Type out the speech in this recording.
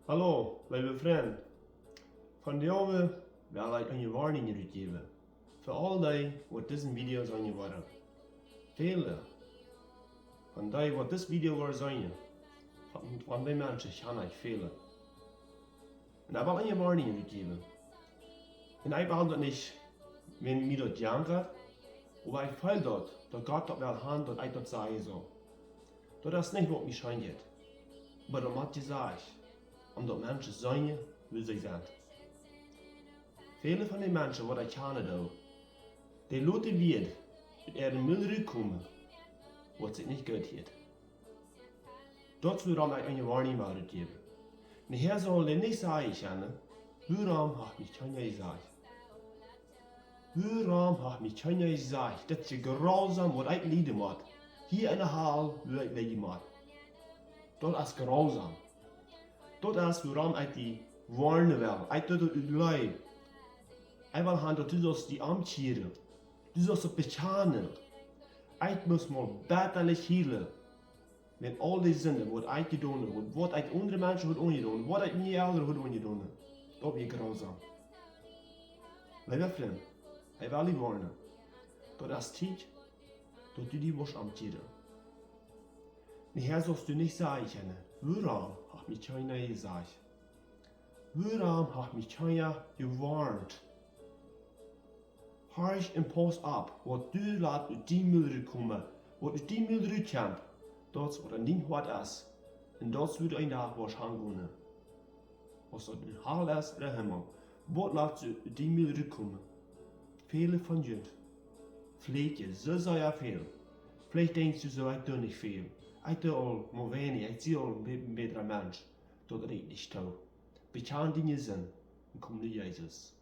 Hallo, lieve vriend. Vandaag wil ik een warning geven. Voor al die wat deze video's aan je worden. Vele van die wat deze video wordt zijn. Van die mensen gaan ik vele. En ik wil een warning geven. En ik wil dat niet, wenn mir dat jankt, aber ich fühle dat Gott dat wel hand dat ik dat zeggen zal. Dat is niet wat mij schijnt. Maar dat moet je zeggen. Omdat mensen zijn wie ze zijn. Viele van die mensen wat ik ken, die laten weten dat er een Müll komen, wat zich niet goed heeft. Dat is waarom ik een warning wil geven. En hier zal je niet zeggen, waarom heb ik geen gezegd? Waarom heb ik geen gezegd? Dat is grausam wat ik lijden moet. Hier in de hal wil ik lijden moet. Dat is grausam. Dat is waarom ik die warnen wil. Ik doe het uit. Ik wil gaan dat du die amtjeren. Du sollst bechanen. Ik muss mal betterlich hielen. Met al die zinnen wat ik gedaan heb, wat ik andere mensen heb ongedaan, wat ik niet elder heb ongedaan. Dat is grausam. Lieve vriend, ik wil je warnen. Dat is tijd dat du die was amtjeren. En hier sollst du nicht sagen, waarom heb mich keiner gesagt? Waarom heb mich keiner gewarnt? Harch en pas op, wat du laat uit die Müll komen, wat uit die Müll komt, dat is wat een ding wat is. En dat wordt een dag waarschijnlijk gaan. Als dat een hel is, de hemel, wat laat ze uit die Müll komen? Vele van jullie. Vielleicht je zo zei je veel. Vielleicht denkst du zo, ik doe niet veel. Ik doe al maar weinig, ik zie al een betere mens. Dat redt niet toe. Bekend in je zin en kom naar Jezus.